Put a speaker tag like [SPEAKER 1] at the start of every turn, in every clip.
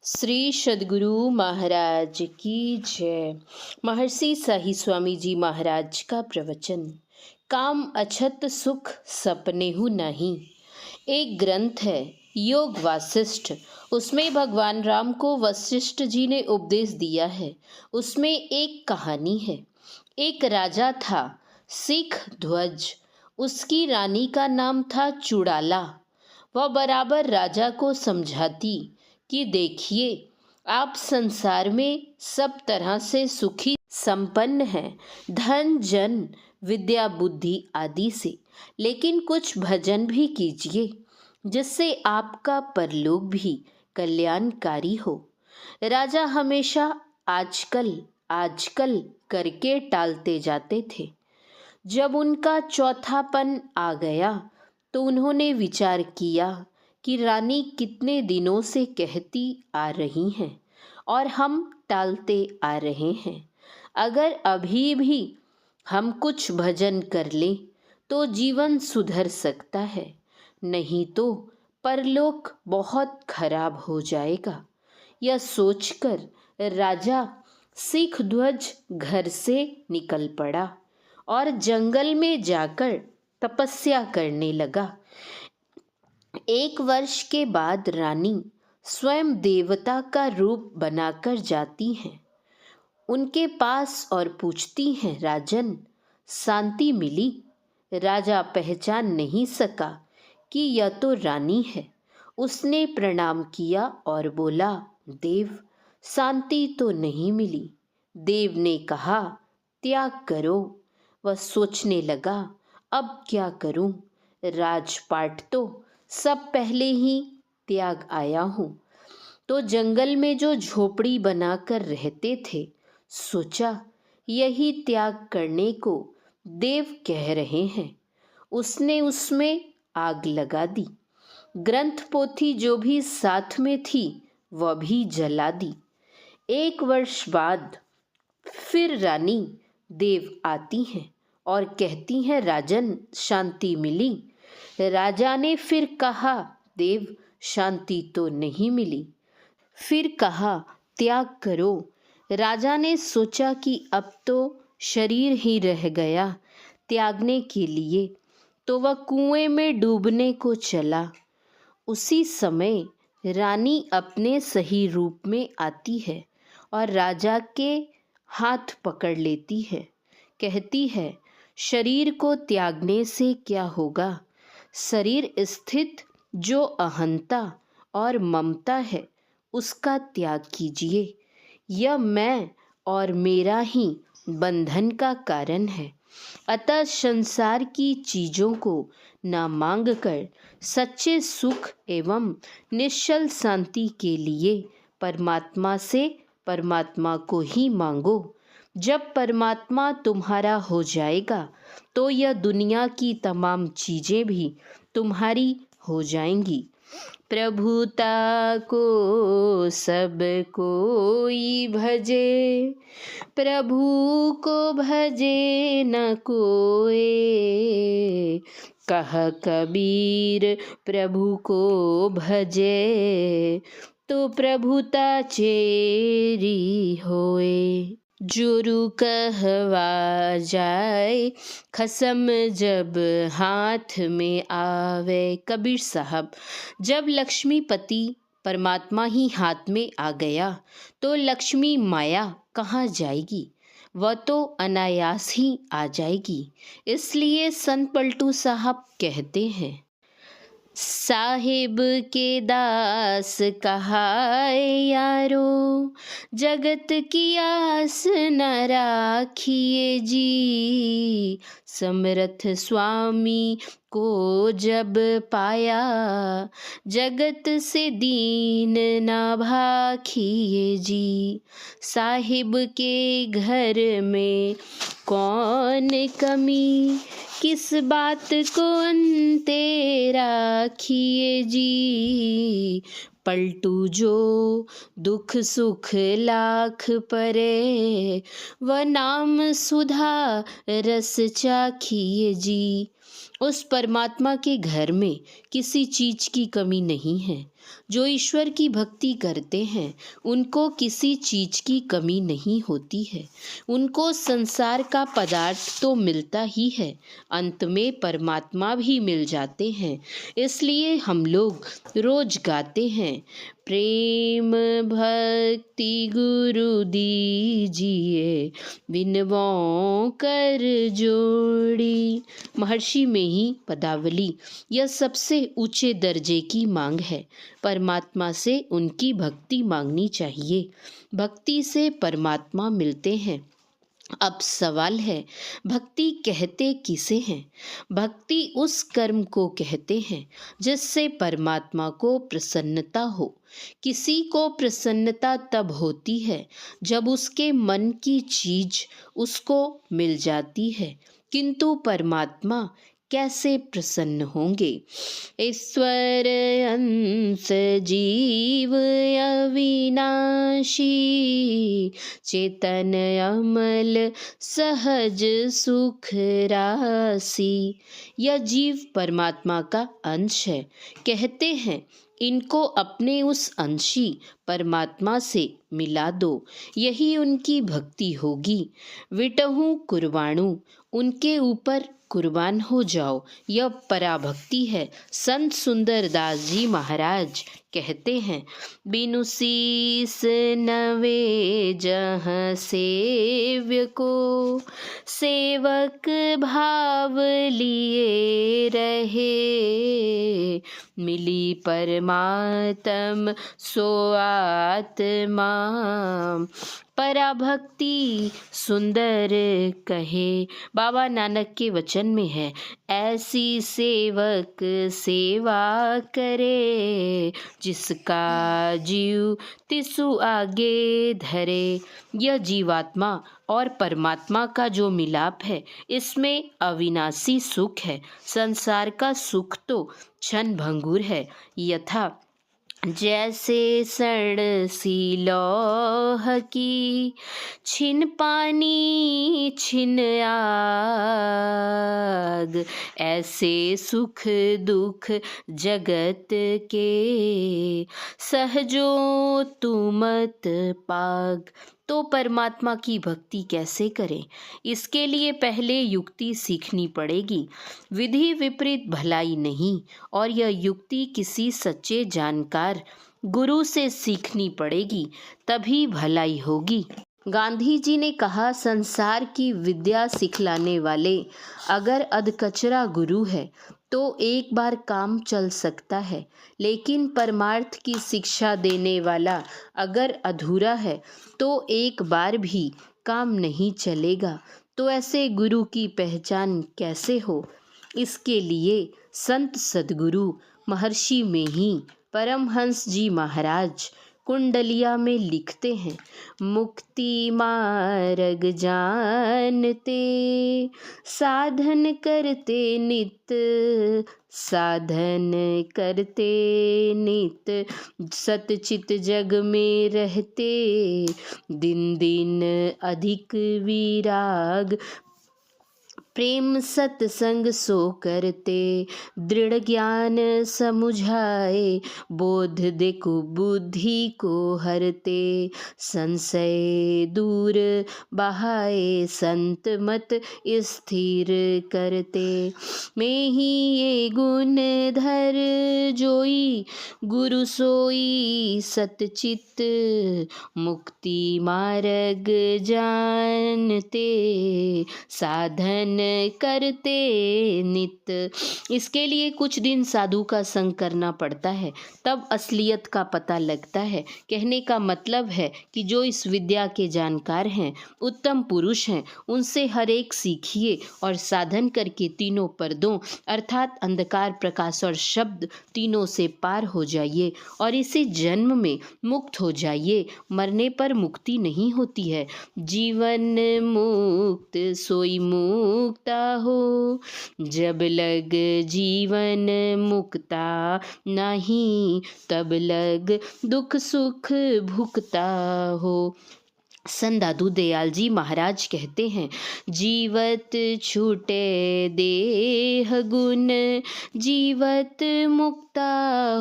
[SPEAKER 1] श्री सद्गुरु महाराज की जय। महर्षि शाही स्वामी जी महाराज का प्रवचन। काम अछत सुख सपनेहु नहीं। एक ग्रंथ है योग वासिष्ठ। उसमें भगवान राम को वशिष्ठ जी ने उपदेश दिया है। उसमें एक कहानी है। एक राजा था, सिख ध्वज। उसकी रानी का नाम था चुड़ाला। वह बराबर राजा को समझाती कि देखिए, आप संसार में सब तरह से सुखी संपन्न हैं, धन जन विद्या बुद्धि आदि से, लेकिन कुछ भजन भी कीजिए जिससे आपका परलोक भी कल्याणकारी हो। राजा हमेशा आजकल आजकल करके टालते जाते थे। जब उनका चौथापन आ गया तो उन्होंने विचार किया कि रानी कितने दिनों से कहती आ रही हैं और हम टालते आ रहे हैं। अगर अभी भी हम कुछ भजन कर लें तो जीवन सुधर सकता है, नहीं तो परलोक बहुत खराब हो जाएगा। यह सोचकर राजा सिख ध्वज घर से निकल पड़ा और जंगल में जाकर तपस्या करने लगा। एक वर्ष के बाद रानी स्वयं देवता का रूप बनाकर जाती हैं उनके पास और पूछती हैं, राजन, शांति मिली? राजा पहचान नहीं सका कि यह तो रानी है। उसने प्रणाम किया और बोला, देव, शांति तो नहीं मिली। देव ने कहा, त्याग करो। वह सोचने लगा, अब क्या करूं? राजपाट तो सब पहले ही त्याग आया हूं। तो जंगल में जो झोपड़ी बनाकर रहते थे, सोचा यही त्याग करने को देव कह रहे हैं। उसने उसमें आग लगा दी। ग्रंथ पोथी जो भी साथ में थी वह भी जला दी। एक वर्ष बाद फिर रानी देव आती हैं और कहती हैं, राजन, शांति मिली? राजा ने फिर कहा, देव, शांति तो नहीं मिली। फिर कहा, त्याग करो। राजा ने सोचा कि अब तो शरीर ही रह गया त्यागने के लिए, तो वह कुएं में डूबने को चला। उसी समय रानी अपने सही रूप में आती है और राजा के हाथ पकड़ लेती है। कहती है, शरीर को त्यागने से क्या होगा? शरीर स्थित जो अहंता और ममता है उसका त्याग कीजिए। यह मैं और मेरा ही बंधन का कारण है। अतः संसार की चीज़ों को न मांग कर सच्चे सुख एवं निश्चल शांति के लिए परमात्मा से परमात्मा को ही मांगो। जब परमात्मा तुम्हारा हो जाएगा तो यह दुनिया की तमाम चीज़ें भी तुम्हारी हो जाएंगी। प्रभुता को सब कोई भजे, प्रभु को भजे न कोई। कह कबीर, प्रभु को भजे तो प्रभुता चेरी होए। जोरु कहवा जाए, खसम जब हाथ में आवे। कबीर साहब, जब लक्ष्मीपति परमात्मा ही हाथ में आ गया तो लक्ष्मी माया कहाँ जाएगी? वह तो अनायास ही आ जाएगी। इसलिए संत पलटू साहब कहते हैं, साहिब के दास कहाए यारो, जगत की आस न राखिए जी। समर्थ स्वामी को जब पाया, जगत से दीन न भाखिए जी। साहिब के घर में कौन कमी, किस बात को अंते राखिए जी। पलटू जो दुख सुख लाख परे, वह नाम सुधा रस चाखिए जी। उस परमात्मा के घर में किसी चीज की कमी नहीं है। जो ईश्वर की भक्ति करते हैं उनको किसी चीज की कमी नहीं होती है। उनको संसार का पदार्थ तो मिलता ही है, अंत में परमात्मा भी मिल जाते हैं। इसलिए हम लोग रोज गाते हैं, प्रेम भक्ति गुरु दीजिए, बिनवों कर जोड़ी। महर्षि में ही पदावली। यह सबसे ऊंचे दर्जे की मांग है। परमात्मा से उनकी भक्ति मांगनी चाहिए। भक्ति से परमात्मा मिलते हैं। अब सवाल है, भक्ति कहते किसे हैं? भक्ति उस कर्म को कहते हैं जिससे परमात्मा को प्रसन्नता हो। किसी को प्रसन्नता तब होती है जब उसके मन की चीज उसको मिल जाती है, किंतु परमात्मा कैसे प्रसन्न होंगे? ईश्वर अंश जीव अविनाशी, चेतन अमल सहज सुख राशि। यह जीव परमात्मा का अंश है। कहते हैं इनको अपने उस अंशी परमात्मा से मिला दो, यही उनकी भक्ति होगी। विटहु कुर्बाणु, उनके ऊपर कुर्बान हो जाओ, यह पराभक्ति है। संत सुंदरदास जी महाराज कहते हैं, बिनु शीस नवे जहाँ सेव्य को, सेवक भाव लिए रहे, मिली परमात्म सो आत्मा। पराभक्ति सुंदर कहे। बाबा नानक के वचन में है, ऐसी सेवक सेवा करे, जिसका जीव तिसु आगे धरे। यह जीवात्मा और परमात्मा का जो मिलाप है, इसमें अविनाशी सुख है। संसार का सुख तो क्षण भंगुर है। यथा जैसे सड़ सी लौह की, छिन पानी छिन आग, ऐसे सुख दुख जगत के, सहजो तुमत पाग। तो परमात्मा की भक्ति कैसे करें? इसके लिए पहले युक्ति सीखनी पड़ेगी। विधि विपरीत भलाई नहीं, और यह युक्ति किसी सच्चे जानकार गुरु से सीखनी पड़ेगी, तभी भलाई होगी। गांधी जी ने कहा, संसार की विद्या सिखलाने वाले अगर अधकचरा गुरु है तो एक बार काम चल सकता है, लेकिन परमार्थ की शिक्षा देने वाला अगर अधूरा है तो एक बार भी काम नहीं चलेगा। तो ऐसे गुरु की पहचान कैसे हो? इसके लिए संत सद्गुरु महर्षि में ही परमहंस जी महाराज कुंडलिया में लिखते हैं, मुक्ति मार्ग जानते, साधन करते नित, साधन करते नित, सतचित जग में रहते, दिन दिन अधिक विराग, प्रेम सत्संग सो करते, दृढ़ ज्ञान समुझाए, बोध दे कुबुद्धि को हरते, संशय दूर बहाए, संत मत स्थिर करते। मैं ही ये गुण धर जोई, गुरु सोई सतचित, मुक्ति मार्ग जानते, साधन करते नित। इसके लिए कुछ दिन साधु का संग करना पड़ता है, तब असलियत का पता लगता है। कहने का मतलब है कि जो इस विद्या के जानकार हैं, उत्तम पुरुष हैं, उनसे हर एक सीखिए और साधन करके तीनों पर्दों अर्थात अंधकार, प्रकाश और शब्द तीनों से पार हो जाइए और इसी जन्म में मुक्त हो जाइए। मरने पर मुक्ति नहीं होती है। जीवन मुक्त सोई मुक्ता हो, जब लग जीवन मुक्ता नहीं, तब लग दुख सुख भुगता हो। संत दादू दयाल जी महाराज कहते हैं, जीवत छूटे देह गुण, जीवत मुक्ता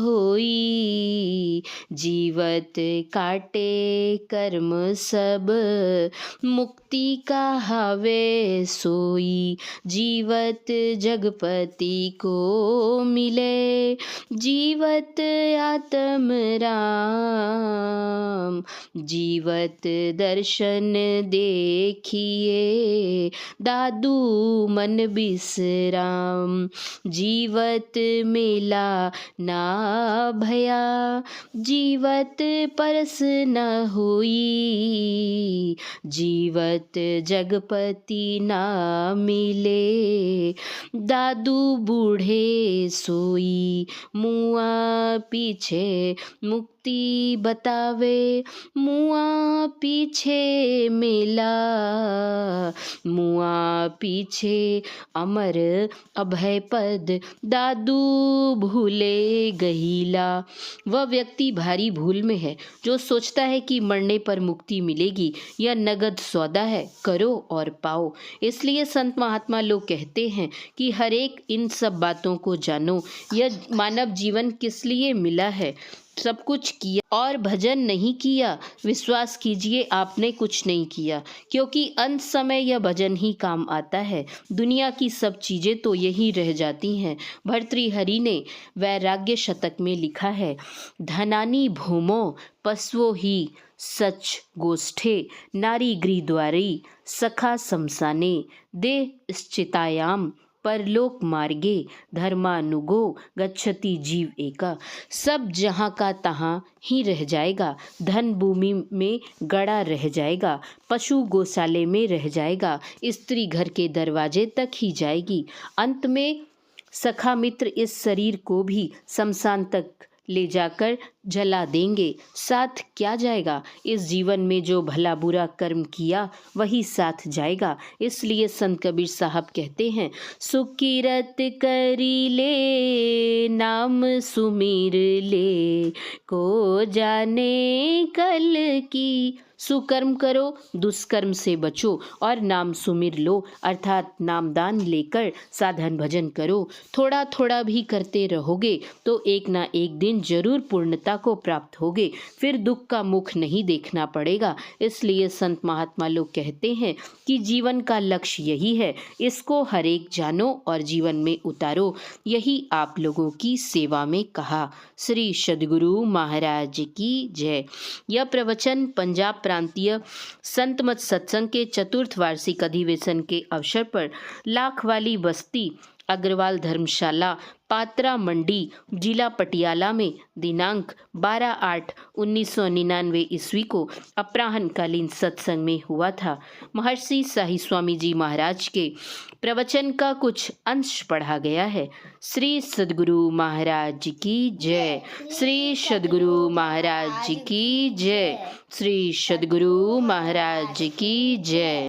[SPEAKER 1] होई, जीवत काटे कर्म सब, मुक्ति का हावे सोई, जीवत जगपति को मिले, जीवत आत्म राम, जीवत दर्शन देखिए, दादू मन बिसराम, जीवत मेला ना भया, जीवत परस न हुई, जीवत जगपति ना मिले, दादू बूढ़े सोई, मुआ पीछे मुक्ति बतावे, मुआ पीछे मेला, मुआ पीछे अमर अभय पद, दादू भूले गहीला। वह व्यक्ति भारी भूल में है जो सोचता है कि मरने पर मुक्ति मिलेगी, यह नगद सौदा है, करो और पाओ। इसलिए संत महात्मा लोग कहते हैं कि हर एक इन सब बातों को जानो। यह मानव जीवन किस लिए मिला है? सब कुछ किया और भजन नहीं किया, विश्वास कीजिए आपने कुछ नहीं किया, क्योंकि अंत समय यह भजन ही काम आता है। दुनिया की सब चीज़ें तो यही रह जाती हैं। भर्तृहरि ने वैराग्य शतक में लिखा है, धनानि भूमो पशवो ही सच गोष्ठे, नारी गृहद्वारी सखा शमशाने, देहश्चितायाम परलोक मार्गे, धर्मानुगो गच्छति जीव एका। सब जहाँ का तहाँ ही रह जाएगा, धन भूमि में गड़ा रह जाएगा, पशु गौशाले में रह जाएगा, स्त्री घर के दरवाजे तक ही जाएगी, अंत में सखा मित्र इस शरीर को भी शमशान तक ले जाकर जला देंगे। साथ क्या जाएगा? इस जीवन में जो भला बुरा कर्म किया वही साथ जाएगा। इसलिए संत कबीर साहब कहते हैं, सुकिरत करी ले, नाम सुमिर ले, को जाने कल की। सुकर्म करो, दुष्कर्म से बचो और नाम सुमिर लो, अर्थात नामदान लेकर साधन भजन करो। थोड़ा थोड़ा भी करते रहोगे तो एक ना एक दिन जरूर पूर्णता को प्राप्त होगे, फिर दुख का मुख नहीं देखना पड़ेगा। इसलिए संत महात्मा लोग कहते हैं कि जीवन का लक्ष्य यही है, इसको हर एक जानो और जीवन में उतारो। यही आप लोगों की सेवा में कहा। श्री सद्गुरु महाराज की जय। यह प्रवचन पंजाब प्रांतीय संत मत सत्संग के चतुर्थ वार्षिक अधिवेशन के अवसर पर लाख वाली बस्ती अग्रवाल धर्मशाला पात्रा मंडी जिला पटियाला में दिनांक 12/8/1999 ईस्वी को अपराह्नकालीन सत्संग में हुआ था। महर्षि शाही स्वामी जी महाराज के प्रवचन का कुछ अंश पढ़ा गया है। श्री सद्गुरु महाराज की जय। श्री सद्गुरु महाराज की जय। श्री सद्गुरु महाराज की जय।